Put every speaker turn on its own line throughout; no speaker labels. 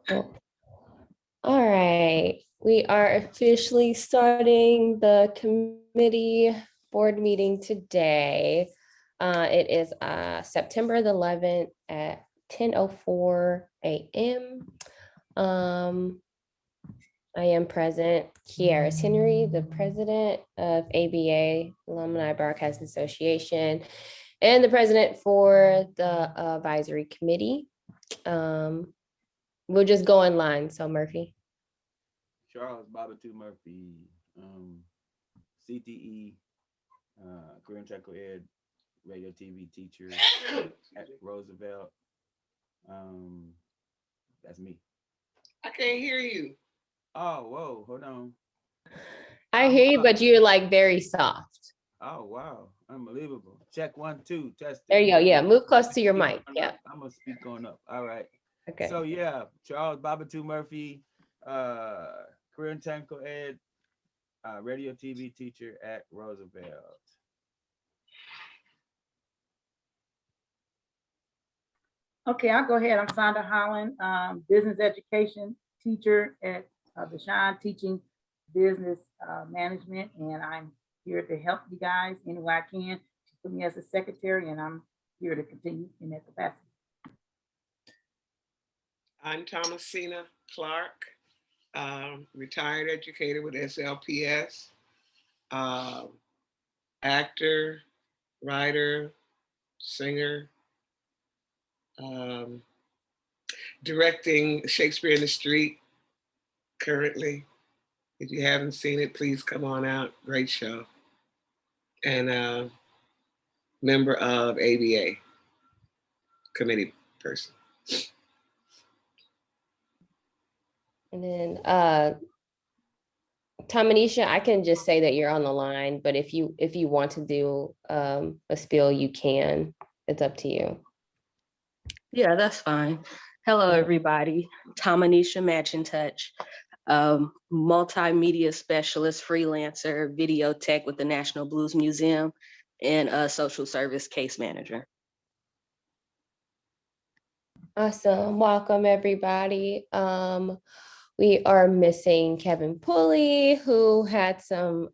Cool. All right, we are officially starting the committee board meeting today. It is September the 11th at 10:04 a.m. I am present, Kiara Henry, the president of ABA, Alumni Broadcasting Association, and the president for the advisory committee. We'll just go in line. So Murphy.
Charles Babatu Murphy, CTE, Korean Technical Ed, radio TV teacher at Roosevelt. That's me.
I can't hear you.
Oh, whoa, hold on.
I hear you, but you're like very soft.
Oh, wow, unbelievable. Check 1, 2, test
There
it.
you go. Yeah, move close to your mic. Yeah.
I'm gonna speak on up. All right.
Okay.
So yeah, Charles Babatu Murphy, Korean Technical Ed, radio TV teacher at Roosevelt.
Okay, I'll go ahead. I'm Sonda Holland, business education teacher at the Shine Teaching Business Management, and I'm here to help you guys any way I can. She put me as a secretary, and I'm here to continue in that capacity.
I'm Thomasina Clark, retired educator with SLPS, actor, writer, singer, directing Shakespeare in the Street currently. If you haven't seen it, please come on out. Great show. And member of ABA, committee person.
And then Tamanisha, I can just say that you're on the line, but if you want to do a spiel, you can. It's up to you.
Yeah, that's fine. Hello, everybody. Tamanisha Matchintouch, multimedia specialist, freelancer, video tech with the National Blues Museum, and a social service case manager.
Awesome. Welcome, everybody. We are missing Kevin Pulley, who had some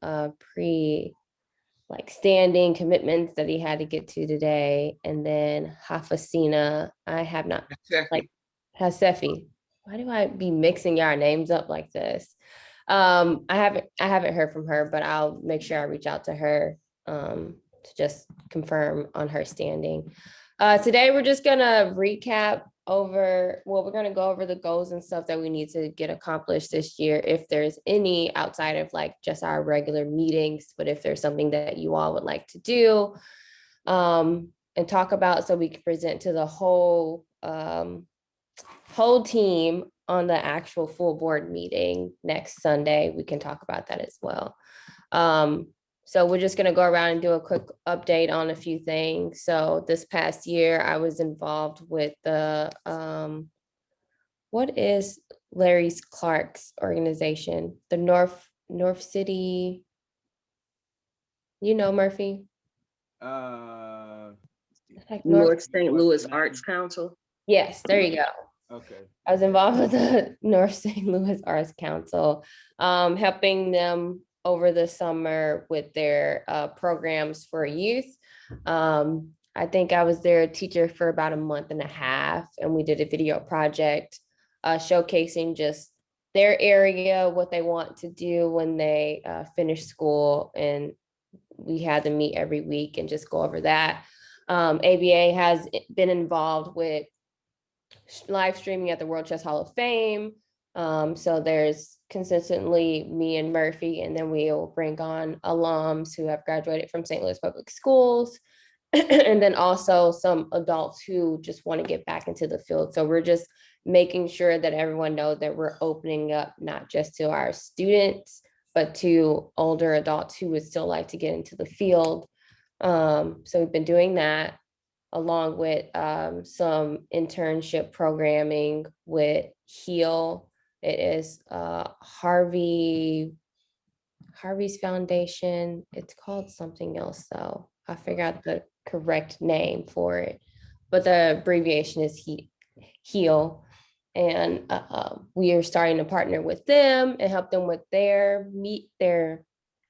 standing commitments that he had to get to today. And then Hafasina, I have not Hasefi. Why do I be mixing y'all names up like this? I haven't heard from her, but I'll make sure I reach out to her to just confirm on her standing. Today we're just gonna recap we're gonna go over the goals and stuff that we need to get accomplished this year, if there's any outside of like just our regular meetings, but if there's something that you all would like to do and talk about, so we can present to the whole team on the actual full board meeting next Sunday. We can talk about that as well. So we're just going to go around and do a quick update on a few things. So this past year, I was involved with the, what is Larry Clark's organization? The North City, Murphy?
Like North St. Louis Arts Council.
Yes, there you go.
Okay.
I was involved with the North St. Louis Arts Council, helping them over the summer with their programs for youth. I think I was their teacher for about a month and a half, and we did a video project showcasing just their area, what they want to do when they finish school, and we had them meet every week and just go over that. ABA has been involved with live streaming at the World Chess Hall of Fame. So there's consistently me and Murphy, and then we'll bring on alums who have graduated from St. Louis Public Schools, and then also some adults who just want to get back into the field. So we're just making sure that everyone knows that we're opening up not just to our students, but to older adults who would still like to get into the field. So we've been doing that, along with some internship programming with HEAL. It is Harvey's Foundation. It's called something else though. I forgot the correct name for it, but the abbreviation is HEAL. And we are starting to partner with them and help them with their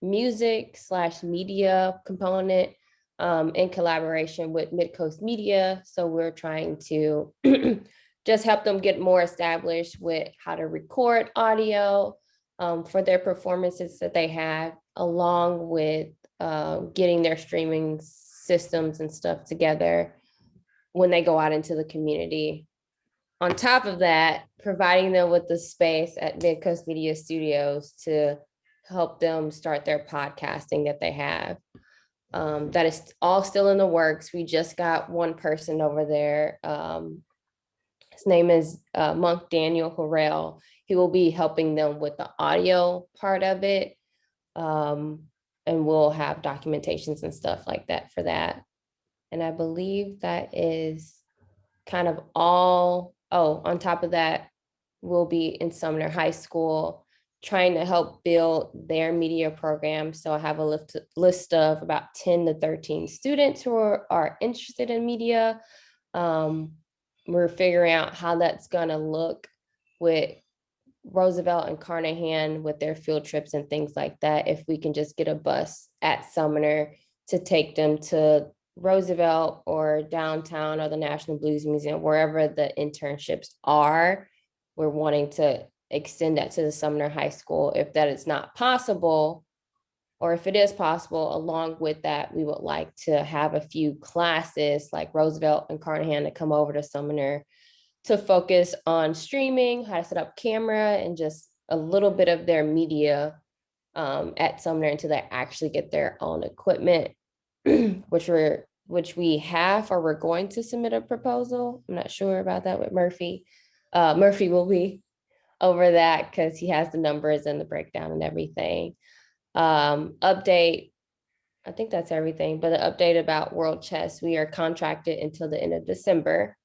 music / media component in collaboration with Midcoast Media. So we're trying to just help them get more established with how to record audio for their performances that they have, along with getting their streaming systems and stuff together when they go out into the community. On top of that, providing them with the space at Midcoast Media Studios to help them start their podcasting that they have. That is all still in the works. We just got one person over there. His name is Monk Daniel Harrell. He will be helping them with the audio part of it. And we'll have documentations and stuff like that for that. And I believe that is kind of all. Oh, on top of that, we'll be in Sumner High School trying to help build their media program. So I have a list of about 10 to 13 students who are interested in media. We're figuring out how that's gonna look with Roosevelt and Carnahan with their field trips and things like that. If we can just get a bus at Sumner to take them to Roosevelt or downtown or the National Blues Museum, wherever the internships are, we're wanting to extend that to the Sumner High School. If that is not possible, or if it is possible, along with that, we would like to have a few classes like Roosevelt and Carnahan to come over to Sumner to focus on streaming, how to set up camera, and just a little bit of their media at Sumner until they actually get their own equipment, which we have, or we're going to submit a proposal. I'm not sure about that with Murphy. Murphy will be over that because he has the numbers and the breakdown and everything. Update, I think that's everything, but an update about World Chess, we are contracted until the end of December.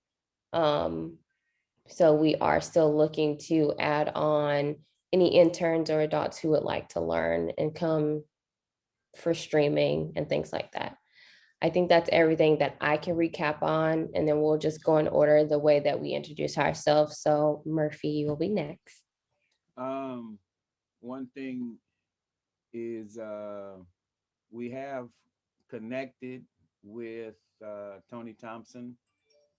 So we are still looking to add on any interns or adults who would like to learn and come for streaming and things like that. I think that's everything that I can recap on, and then we'll just go in order the way that we introduce ourselves. So Murphy, you will be next.
One thing is we have connected with Tony Thompson.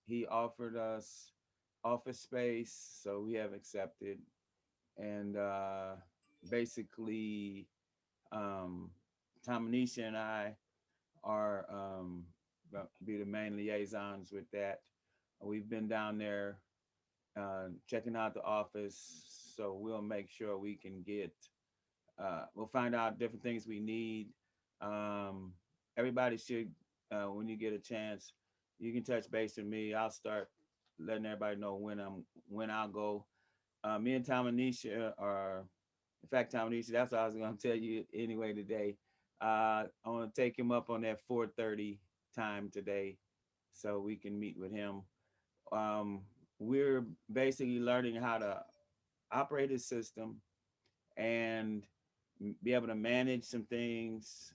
He offered us office space, so we have accepted. And basically, Tamanisha and I are be the main liaisons with that. We've been down there checking out the office, so we'll make sure we can get. We'll find out different things we need. Um, Everybody should, when you get a chance, you can touch base with me. I'll start letting everybody know when I'll go. Me and Tom and Nisha are, in fact, Tom and Nisha, that's what I was going to tell you anyway today. I want to take him up on that 4:30 time today, so we can meet with him. Um, we're basically learning how to operate a system and be able to manage some things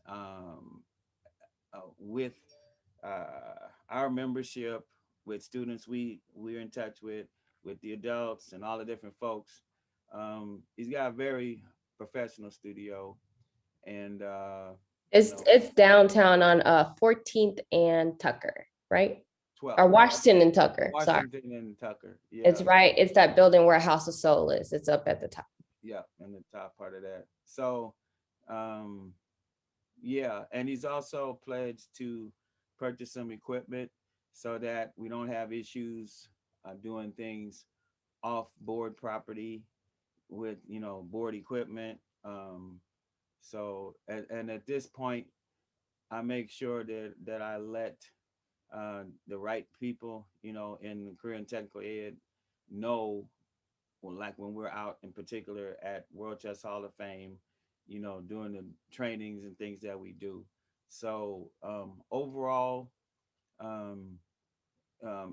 with our membership, with students we're in touch with the adults and all the different folks. He's got a very professional studio, and
It's downtown on 14th and Tucker, right?
12
Or Washington and Tucker. Sorry.
Washington and Tucker. Yeah,
It's right. It's that building where House of Soul is. It's up at the top.
yeah, in the top part of that. So, um, yeah, and he's also pledged to purchase some equipment so that we don't have issues doing things off board property with board equipment. And at this point, I make sure that I let the right people, in career and technical ed know, well, like when we're out in particular at World Chess Hall of Fame, doing the trainings and things that we do. So overall, um,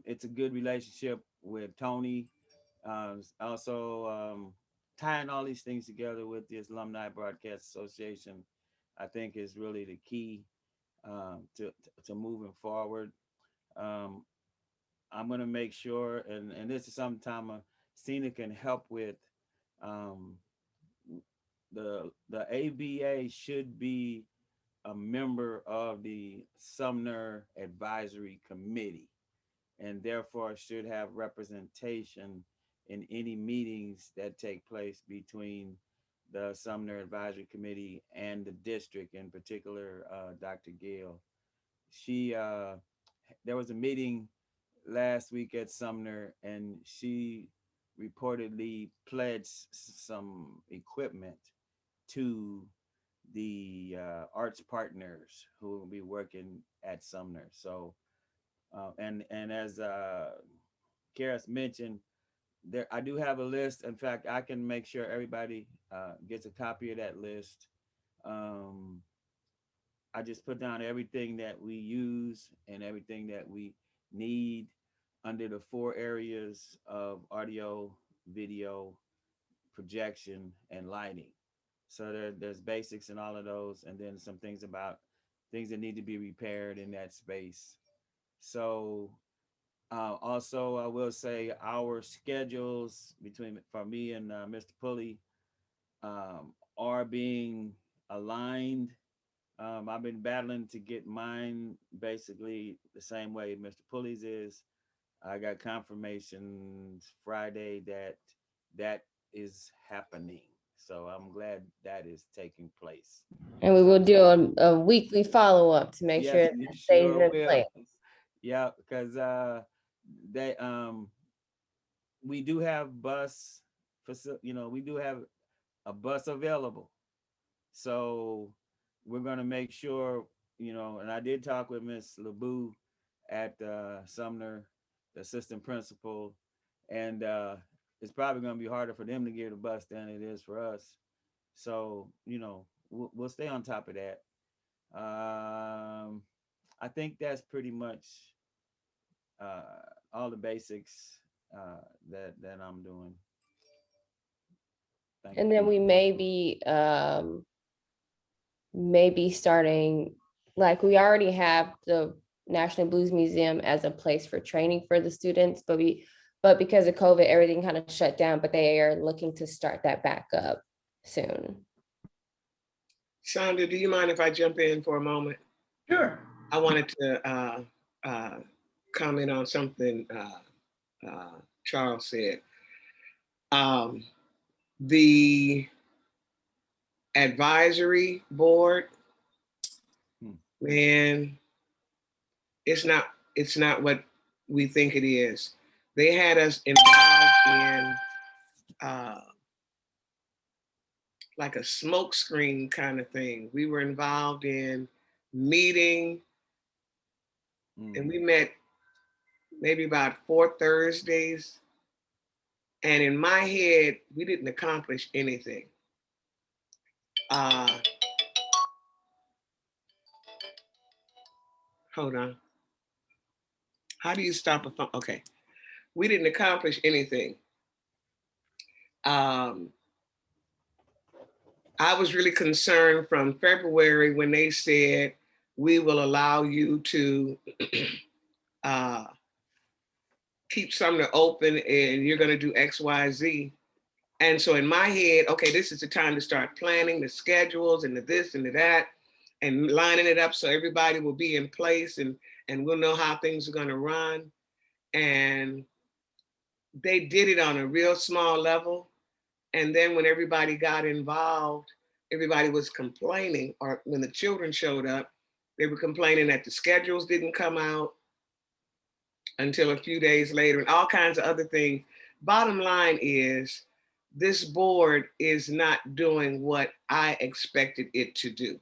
it's a good relationship with Tony. Also, tying all these things together with the Alumni Broadcast Association, I think is really the key to moving forward. Um, I'm going to make sure, and this is something Cena can help with. Um, the ABA should be a member of the Sumner Advisory Committee, and therefore should have representation in any meetings that take place between the Sumner Advisory Committee and the district, in particular, Dr. Gale. She There was a meeting last week at Sumner, and she reportedly pledged some equipment to the arts partners who will be working at Sumner. So, and as Karis mentioned, there I do have a list. In fact, I can make sure everybody gets a copy of that list. Um, I just put down everything that we use and everything that we need under the 4 areas of audio, video, projection, and lighting. So there's basics in all of those, and then some things about things that need to be repaired in that space. So also, I will say our schedules between for me and Mr. Pulley are being aligned. I've been battling to get mine basically the same way Mr. Pulley's is. I got confirmation Friday that that is happening. So I'm glad that is taking place.
And we will do a weekly follow-up to make sure
Yes,
it
you
stays
sure
in
will.
place.
Yeah, because they we do have bus we do have a bus available. So we're gonna make sure, and I did talk with Miss LeBou at Sumner, the assistant principal, and it's probably gonna be harder for them to get a bus than it is for us. So, we'll stay on top of that. I think that's pretty much all the basics that I'm doing. Thank
And
you.
then we maybe starting, like we already have the National Blues Museum as a place for training for the students, but because of COVID, everything kind of shut down, but they are looking to start that back up soon.
Sandra, do you mind if I jump in for a moment?
Sure.
I wanted to comment on something Charles said. The advisory board, man, it's not what we think it is. They had us involved in like a smoke screen kind of thing. We were involved in meeting, and we met maybe about 4 Thursdays. And in my head, we didn't accomplish anything. Hold on. How do you stop a phone? Okay. We didn't accomplish anything. I was really concerned from February when they said, we will allow you to keep Sumner open and you're going to do X, Y, Z. And so in my head, okay, this is the time to start planning the schedules and the this and the that and lining it up so everybody will be in place and we'll know how things are going to run. And they did it on a real small level. And then when everybody got involved, everybody was complaining, or when the children showed up, they were complaining that the schedules didn't come out until a few days later and all kinds of other things. Bottom line is, this board is not doing what I expected it to do.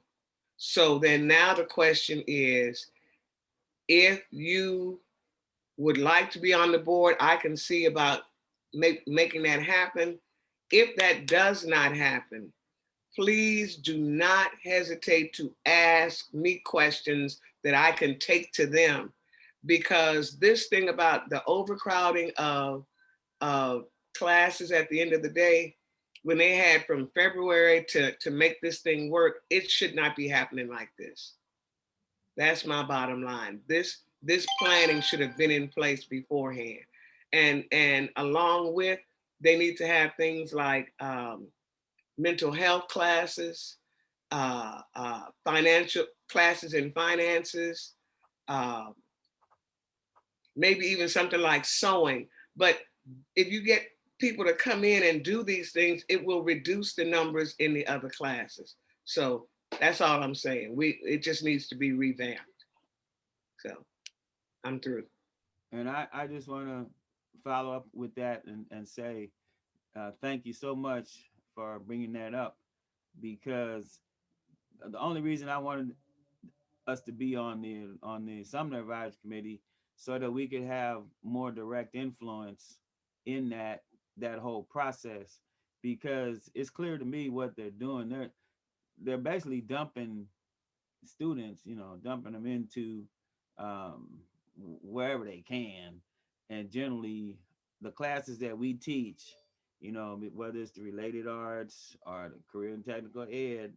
So then now the question is, if you would like to be on the board, I can see about making that happen. If that does not happen, please do not hesitate to ask me questions that I can take to them, because this thing about the overcrowding of classes at the end of the day, when they had from February to make this thing work, it should not be happening like this. That's my bottom line. This planning should have been in place beforehand. And along with They need to have things like mental health classes, financial classes in finances, uh, maybe even something like sewing. But if you get people to come in and do these things, it will reduce the numbers in the other classes. So that's all I'm saying. It just needs to be revamped. So I'm through.
And I just want to follow up with that and say thank you so much for bringing that up, because the only reason I wanted us to be on the Sumner Advisory Committee so that we could have more direct influence in that whole process, because it's clear to me what they're doing. They're basically dumping students, dumping them into wherever they can. And generally, the classes that we teach, whether it's the related arts or the career and technical ed,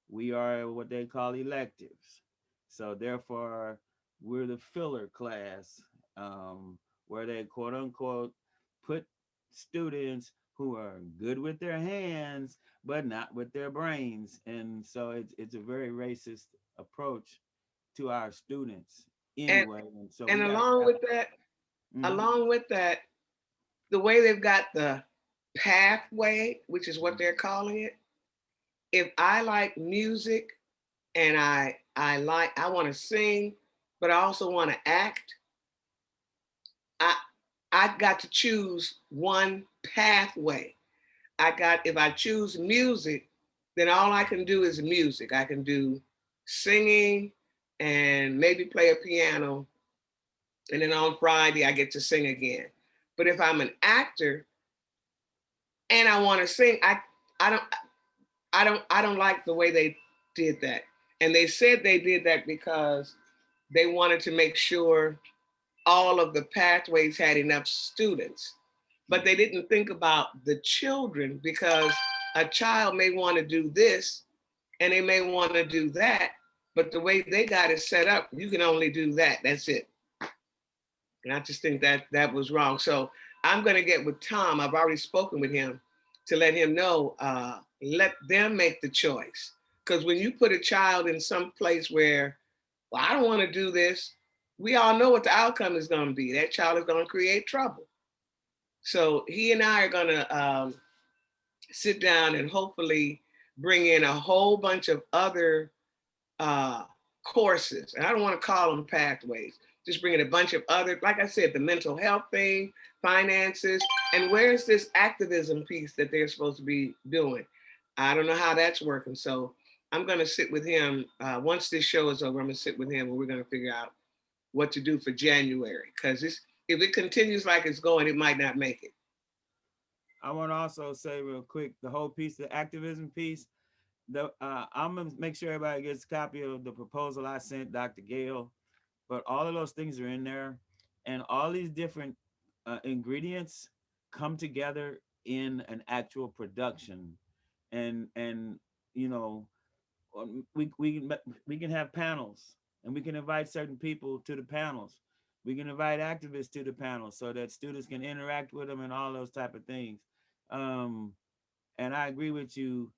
we are what they call electives. So therefore, we're the filler class, where they quote unquote put students who are good with their hands but not with their brains. And so it's a very racist approach to our students
And
anyway. And so
and
we got to
along
stop.
with that,
Mhm.
along with that, the way they've got the pathway, which is what they're calling it. If I like music and I want to sing, but I also want to act, I I got to choose one pathway. If I choose music, then all I can do is music. I can do singing and maybe play a piano. And then on Friday I get to sing again. But if I'm an actor and I want to sing, I don't I don't like the way they did that. And they said they did that because they wanted to make sure all of the pathways had enough students. But they didn't think about the children, because a child may want to do this and they may want to do that, but the way they got it set up, you can only do that. That's it. And I just think that that was wrong. So I'm going to get with Tom. I've already spoken with him to let him know, let them make the choice. Because when you put a child in some place where, well, I don't want to do this, we all know what the outcome is going to be. That child is going to create trouble. So he and I are going to sit down and hopefully bring in a whole bunch of other courses. And I don't want to call them pathways. Just bring in a bunch of other, like I said, the mental health thing, finances, and where's this activism piece that they're supposed to be doing? I don't know how that's working. So I'm going to sit with him. Once this show is over, I'm going to sit with him and we're going to figure out what to do for January. Because if it continues like it's going, it might not make it.
I want to also say real quick, the whole piece, the activism piece, I'm gonna make sure everybody gets a copy of the proposal I sent Dr. Gale, but all of those things are in there, and all these different ingredients come together in an actual production, and you know, we can have panels, and we can invite certain people to the panels. We can invite activists to the panels so that students can interact with them and all those type of things. And I agree with you.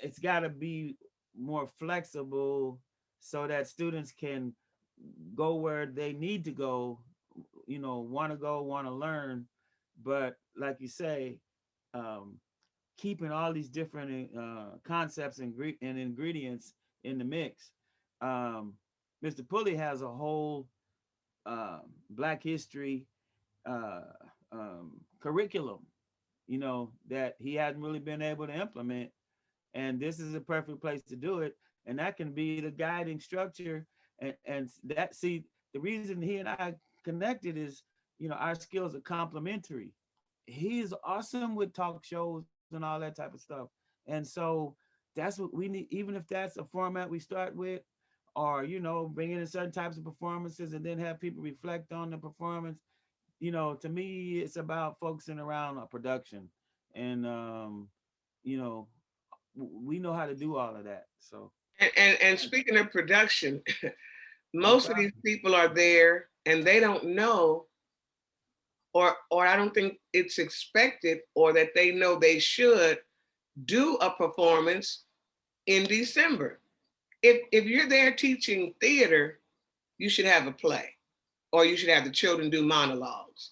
It's got to be more flexible so that students can go where they need to go, want to go, want to learn. But like you say, um, keeping all these different concepts and ingredients in the mix. Mr. Pulley has a whole Black history uh, curriculum, that he hasn't really been able to implement. And this is a perfect place to do it. And that can be the guiding structure. And that, see, the reason he and I connected is, our skills are complementary. He's awesome with talk shows and all that type of stuff. And so that's what we need, even if that's a format we start with, or, bringing in certain types of performances and then have people reflect on the performance. To me, it's about focusing around a production. And, you know, we know how to do all of that. So
And speaking of production,
no
most of
problem.
these people are there and they don't know or I don't think it's expected or that they know they should do a performance in December. If you're there teaching theater, you should have a play, or you should have the children do monologues.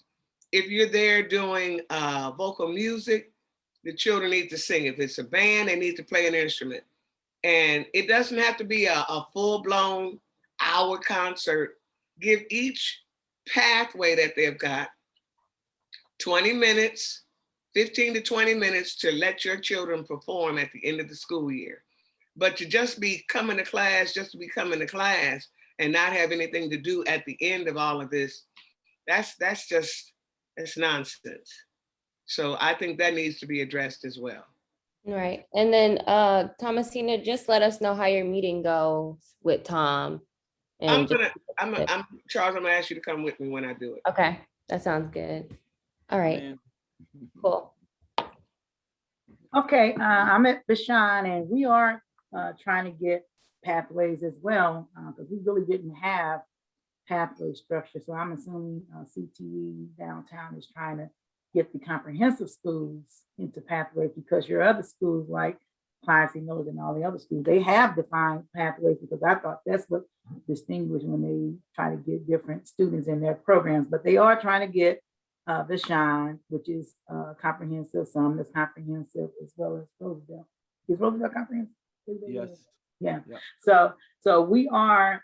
If you're there doing vocal music, the children need to sing. If it's a band, they need to play an instrument. And it doesn't have to be a full-blown hour concert. Give each pathway that they've got 20 minutes, 15 to 20 minutes to let your children perform at the end of the school year. But to just be coming to class, just to be coming to class and not have anything to do at the end of all of this, that's nonsense. So I think that needs to be addressed as well.
Right. And then Thomasina, just let us know how your meeting goes with Tom. And
Charles, I'm gonna ask you to come with me when I do it.
okay, that sounds good. All right,
Man.
cool.
Okay, I'm at Bashan and we are trying to get pathways as well, because we really didn't have pathway structure. So I'm assuming CTE downtown is trying to get the comprehensive schools into pathways, because your other schools like Clancy Miller and all the other schools, they have defined pathways, because I thought that's what distinguished when they try to get different students in their programs. But they are trying to get the Shine, which is comprehensive, some that's comprehensive, as well as Roosevelt. Is Roosevelt comprehensive?
Yes.
Yeah.
Yep.
So we are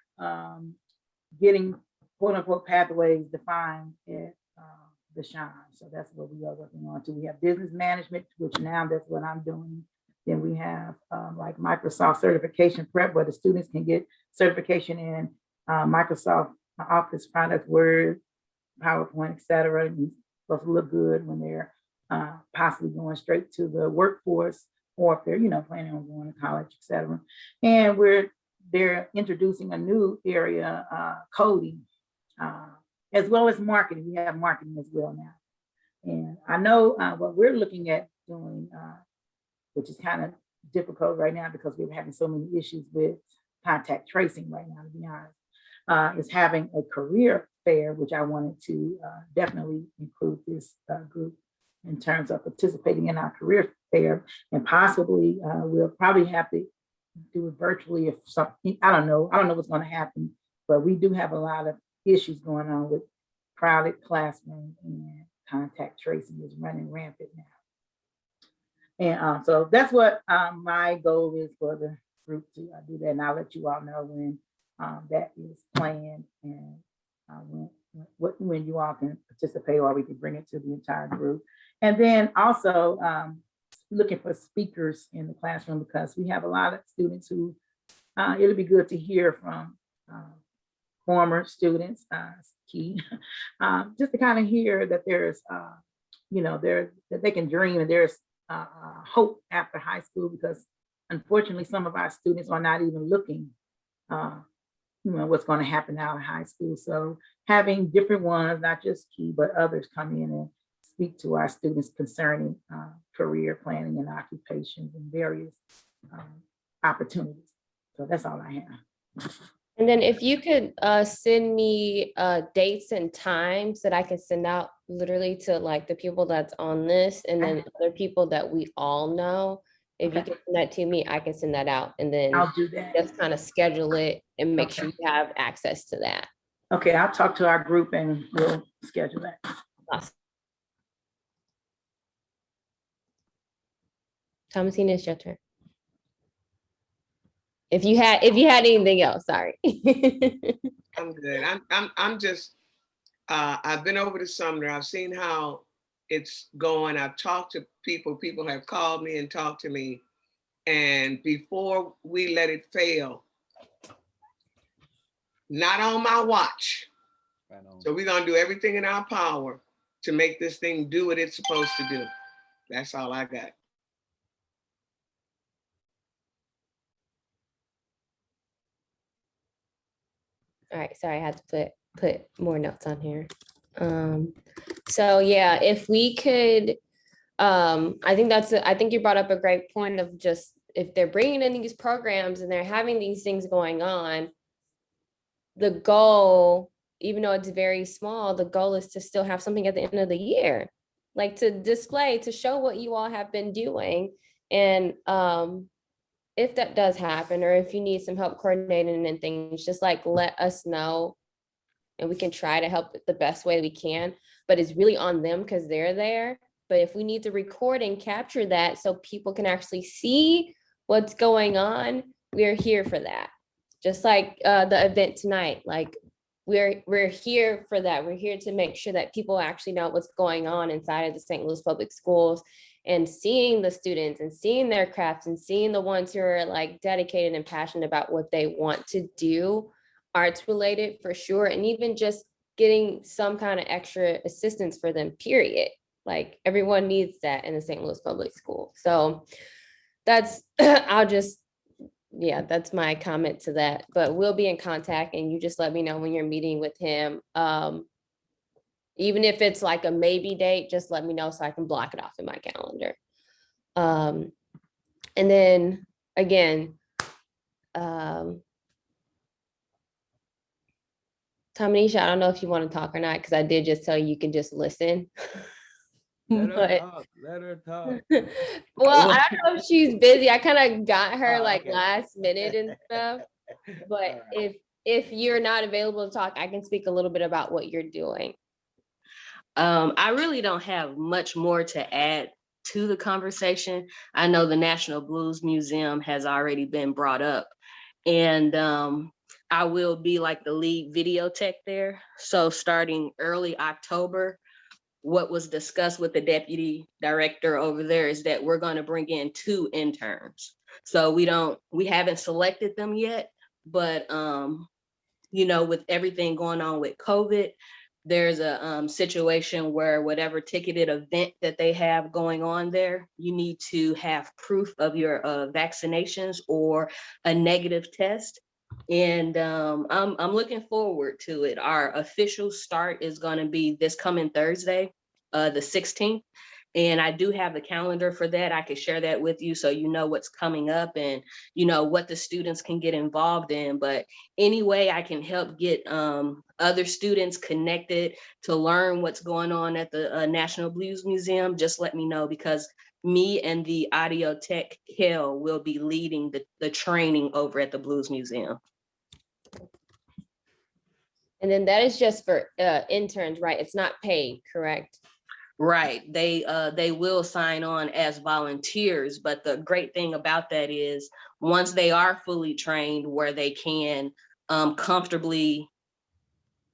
getting quote unquote pathways defined at the Shine. So that's what we are working on too. We have business management, which now that's what I'm doing. Then we have like Microsoft certification prep, where the students can get certification in Microsoft Office products, Word, PowerPoint, et cetera. And supposed to look good when they're possibly going straight to the workforce, or if they're, planning on going to college, et cetera. And they're introducing a new area, coding, as well as marketing. We have marketing as well now. And I know what we're looking at doing, which is kind of difficult right now because we're having so many issues with contact tracing right now, to be honest, is having a career fair, which I wanted to definitely include this group in terms of participating in our career fair. And possibly we'll probably have to do it virtually if something, I don't know what's going to happen, but we do have a lot of issues going on with crowded classrooms, and contact tracing is running rampant now. And so that's what my goal is for the group to do that. And I'll let you all know when that is planned, and when you all can participate, or we can bring it to the entire group. And then also looking for speakers in the classroom, because we have a lot of students who it'll be good to hear from former students, key, just to kind of hear that there's, that they can dream, and there's hope after high school, because unfortunately some of our students are not even looking, what's going to happen out of high school. So having different ones, not just key, but others come in and speak to our students concerning career planning and occupations and various opportunities. So that's all I have.
And then if you could send me dates and times that I can send out literally to like the people that's on this, and then other people that we all know. If you can send that to me, I can send that out, and then
I'll do that.
just kind of schedule it and make sure you have access to that.
Okay, I'll talk to our group and we'll schedule that.
Awesome. Thomasina, it's your turn. If you had anything else, sorry.
I'm good. I'm just, I've been over to Sumner. I've seen how it's going. I've talked to people. People have called me and talked to me. And before we let it fail, not on my watch.
Right on.
So we're gonna do everything in our power to make this thing do what it's supposed to do. That's all I got.
All right, sorry, I had to put more notes on here. So yeah, if we could, I think you brought up a great point of just, if they're bringing in these programs and they're having these things going on, the goal even though it's very small, the goal is to still have something at the end of the year, like to display, to show what you all have been doing. And if that does happen, or if you need some help coordinating and things, just like let us know and we can try to help the best way we can. But it's really on them because they're there. But if we need to record and capture that so people can actually see what's going on, we're here for that. Just like the event tonight, like we're here for that. We're here to make sure that people actually know what's going on inside of the St. Louis Public Schools, and seeing the students and seeing their crafts and seeing the ones who are like dedicated and passionate about what they want to do, arts related for sure, and even just getting some kind of extra assistance for them, period. Like everyone needs that in the St. Louis Public School. So that's I'll just, yeah, that's my comment to that. But we'll be in contact, and you just let me know when you're meeting with him. Even if it's like a maybe date, just let me know so I can block it off in my calendar. And then again, Tamisha, I don't know if you want to talk or not, because I did just tell you can just listen.
Let her
But
talk, let her talk.
well, I don't know if she's busy. I kind of got her
Oh,
like
okay.
last minute and stuff. But if you're not available to talk, I can speak a little bit about what you're doing.
I really don't have much more to add to the conversation. I know the National Blues Museum has already been brought up, and I will be like the lead video tech there. So starting early October, what was discussed with the deputy director over there is that we're going to bring in 2 interns. So we haven't selected them yet, but you know, with everything going on with COVID, there's a situation where whatever ticketed event that they have going on there, you need to have proof of your vaccinations or a negative test. And I'm looking forward to it. Our official start is going to be this coming Thursday, the 16th. And I do have the calendar for that. I can share that with you so you know what's coming up and you know what the students can get involved in. But any way I can help get other students connected to learn what's going on at the National Blues Museum, just let me know, because me and the audio tech Kel will be leading the training over at the Blues Museum.
And then that is just for interns, right? It's not paid, correct?
Right. They will sign on as volunteers, but the great thing about that is once they are fully trained where they can comfortably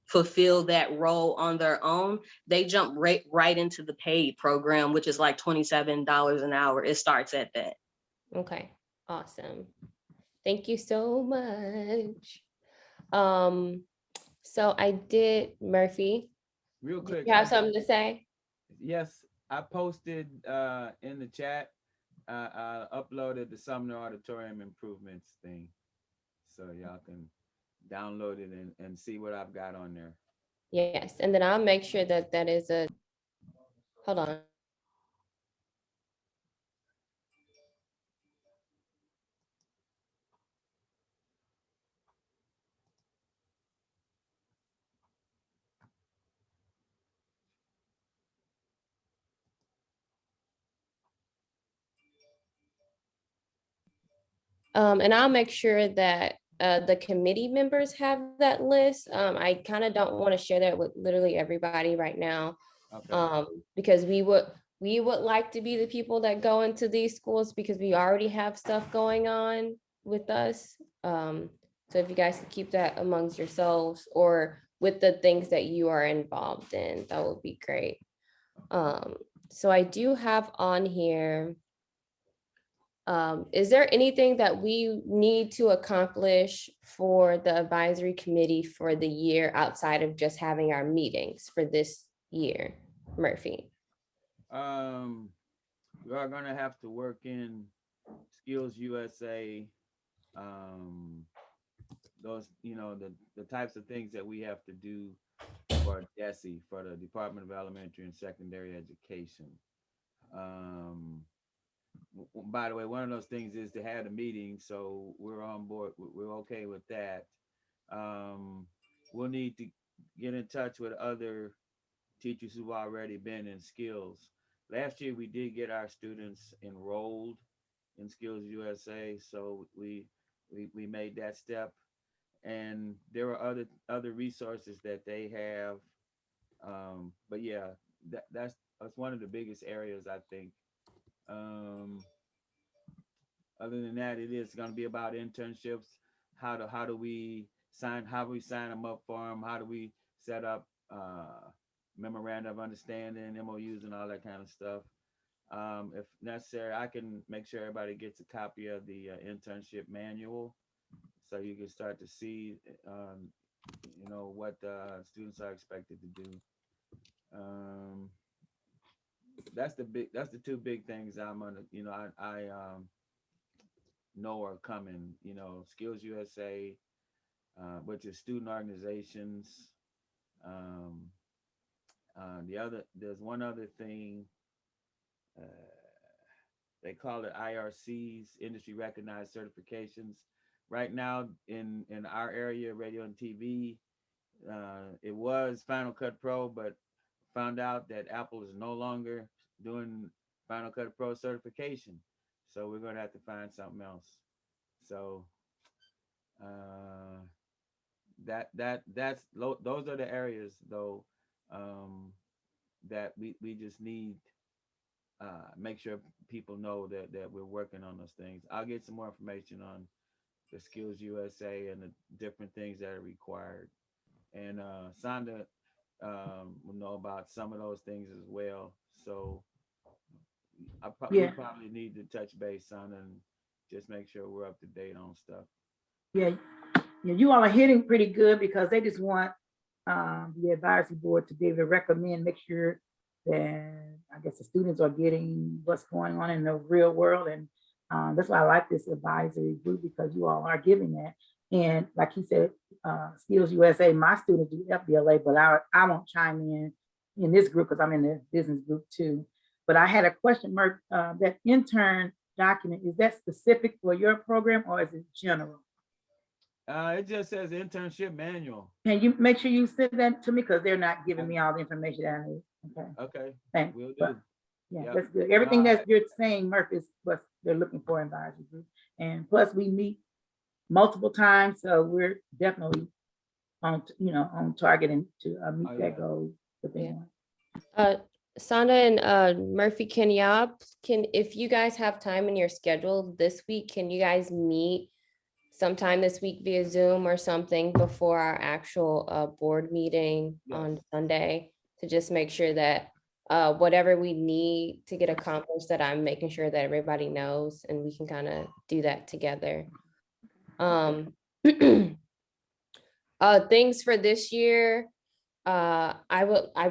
fulfill that role on their own, they jump right into the paid program, which is like $27 an hour. It starts at that.
Okay, awesome. Thank you so much. So I did, Murphy,
Real
do
quick,
you have something to say?
yes, I posted in the chat. I uploaded the Sumner Auditorium improvements thing, so y'all can download it and see what I've got on there.
Yes, and then I'll make sure that that is a, hold on. And I'll make sure that the committee members have that list. I kind of don't want to share that with literally everybody right now.
Okay.
Because we would like to be the people that go into these schools because we already have stuff going on with us. So if you guys could keep that amongst yourselves or with the things that you are involved in, that would be great. So I do have on here, is there anything that we need to accomplish for the advisory committee for the year outside of just having our meetings for this year, Murphy?
We are gonna have to work in Skills USA. Those, you know, the types of things that we have to do for DESE, for the Department of Elementary and Secondary Education. By the way, one of those things is to have a meeting, so we're on board. We're okay with that. We'll need to get in touch with other teachers who've already been in skills. Last year, we did get our students enrolled in Skills USA, so we made that step. And there are other resources that they have. But yeah, that's one of the biggest areas I think. Um, Other than that, it is going to be about internships. How do we sign them up for them? How do we set up memorandum of understanding, MOUs, and all that kind of stuff. If necessary, I can make sure everybody gets a copy of the internship manual, so you can start to see, what students are expected to do. Um, that's the two big things I'm gonna, I know are coming. Skills USA, which is student organizations. Um, there's one other thing. Uh, they call it IRCs, industry recognized certifications. Right now, in our area, radio and TV, it was Final Cut Pro, but found out that Apple is no longer doing Final Cut Pro certification. So we're gonna have to find something else. So uh, those are the areas though, um, that we just need make sure people know that we're working on those things. I'll get some more information on the Skills USA and the different things that are required. And Sonda will know about some of those things as well. So we
Yeah,
probably need to touch base on and just make sure we're up to date on stuff.
yeah, yeah, you all are hitting pretty good because they just want the advisory board to be able to recommend, make sure that I guess the students are getting what's going on in the real world. And that's why I like this advisory group because you all are giving that. And like he said, Skills USA, my students do FBLA, but I won't chime in this group because I'm in the business group too. But I had a question, Mark, that intern document, is that specific for your program or is it general?
It just says internship manual.
Can you make sure you send that to me? Because they're not giving me all the information that I need. Okay,
Okay,
thanks.
will
But,
do.
yeah,
Yep.
that's good. Everything
No,
that you're saying, Murph, is what they're looking for in advisory group. And plus we meet multiple times, so we're definitely on target and to meet
Oh,
that
yeah.
goal that they
Yeah.
want.
Sonda and Murphy, if you guys have time in your schedule this week, can you guys meet sometime this week via Zoom or something before our actual board meeting on
Yes.
Sunday to just make sure that whatever we need to get accomplished, that I'm making sure that everybody knows and we can kind of do that together. Things for this year. I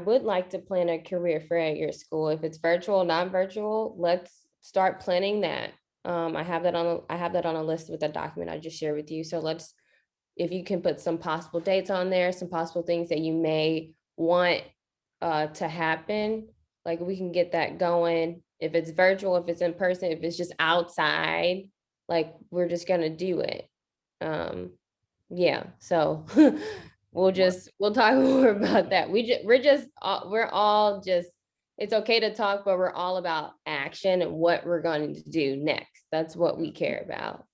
would like to plan a career fair at your school. If it's virtual, non-virtual, let's start planning that. I have that on a list with a document I just shared with you. So if you can put some possible dates on there, some possible things that you may want to happen, like we can get that going. If it's virtual, if it's in person, if it's just outside, like we're just gonna do it. Yeah, so we'll talk more about that. We're all just, it's okay to talk, but we're all about action and what we're going to do next. That's what we care about.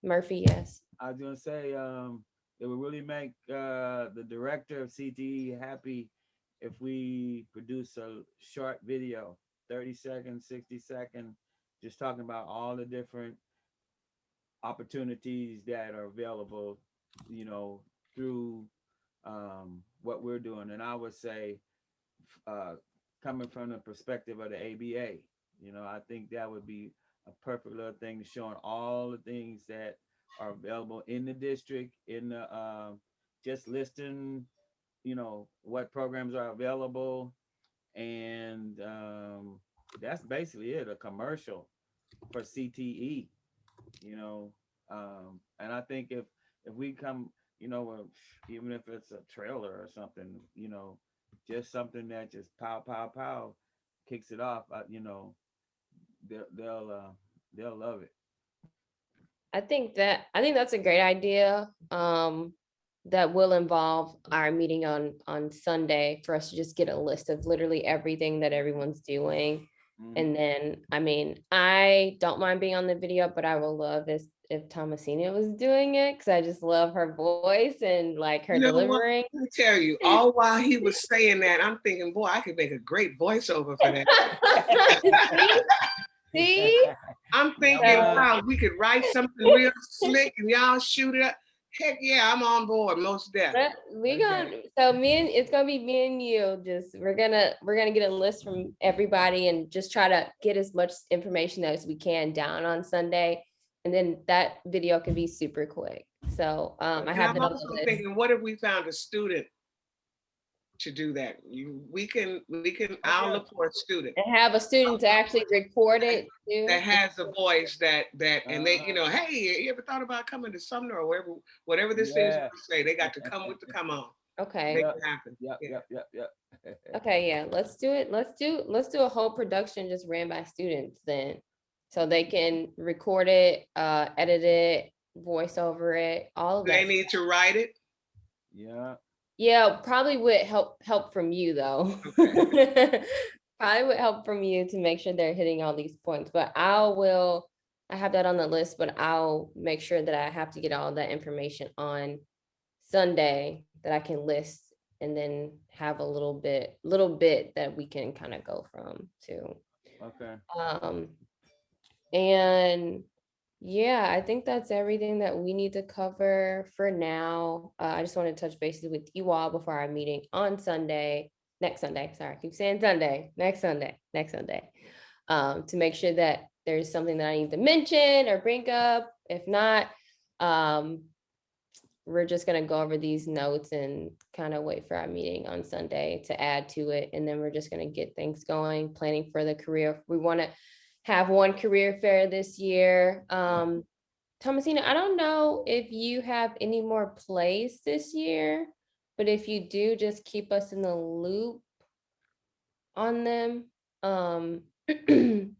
Murphy, yes.
I was gonna say, it would really make the director of CTE happy if we produce a short video, 30 seconds, 60 seconds, just talking about all the different opportunities that are available, through what we're doing. And I would say, uh, coming from the perspective of the ABA, I think that would be a perfect little thing, showing all the things that are available in the district, in the just listing, what programs are available, and that's basically it, a commercial for CTE, and I think if we come, even if it's a trailer or something, just something that just pow pow pow kicks it off, they'll love it.
I think that's a great idea. that will involve our meeting on Sunday for us to just get a list of literally everything that everyone's doing.
Mhm.
And then, I mean, I don't mind being on the video, but I will love if Thomasina was doing it, because I just love her voice and like her
You know what?
delivering.
Let me tell you, all while he was saying that, I'm thinking, boy, I could make a great voiceover for that.
See?
I'm thinking,
So-
wow, we could write something real slick and y'all shoot it up. Heck yeah, I'm on board, most definitely.
We
Okay.
gonna, so it's gonna be me and you, just, we're gonna get a list from everybody and just try to get as much information as we can down on Sunday. And then that video can be super quick. So, I
And
have
I'm
it on
also
the list.
thinking, what if we found a student to do that? We can, I'll look for a student
And have a student to actually record it too.
that has a voice that, and they, hey, you ever thought about coming to Sumner or whatever this is
Yeah.
you say, they got to come with the come on.
Okay,
Make it happen.
Yep,
Yeah.
yep.
okay, yeah, let's do it. Let's do a whole production just ran by students then. So they can record it, edit it, voice over it, all of
Do they
that.
need to write it?
Yeah.
Yeah, probably would help from you though. Probably would help from you to make sure they're hitting all these points, but I have that on the list, but I'll make sure that I have to get all that information on Sunday that I can list, and then have a little bit that we can kind of go from too.
Okay.
And yeah, I think that's everything that we need to cover for now. I just want to touch bases with you all before our meeting on Sunday, next Sunday. Sorry, I keep saying Sunday, next Sunday. To make sure that there's something that I need to mention or bring up. If not, we're just gonna go over these notes and kind of wait for our meeting on Sunday to add to it. And then we're just gonna get things going, planning for the career. We want to have one career fair this year. Thomasina, I don't know if you have any more plays this year, but if you do, just keep us in the loop on them. And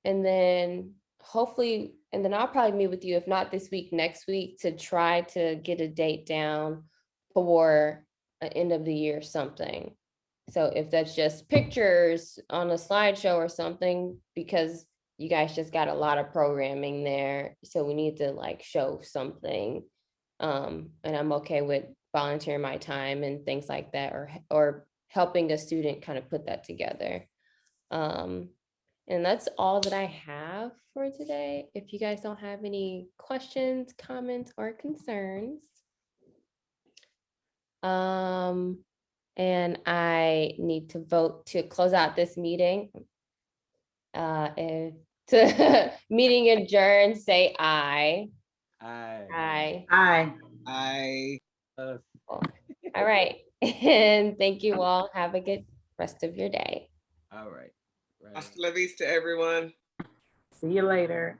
then hopefully, and then I'll probably meet with you, if not this week, next week, to try to get a date down for an end of the year something. So if that's just pictures on a slideshow or something, because you guys just got a lot of programming there, so we need to like show something. And I'm okay with volunteering my time and things like that, or helping a student kind of put that together. And that's all that I have for today. If you guys don't have any questions, comments, or concerns. And I need to vote to close out this meeting. If to meeting adjourned, say aye. Aye.
I
All right. And thank you all. Have a good rest of your day.
All right.
hasta la vista, everyone.
See you later.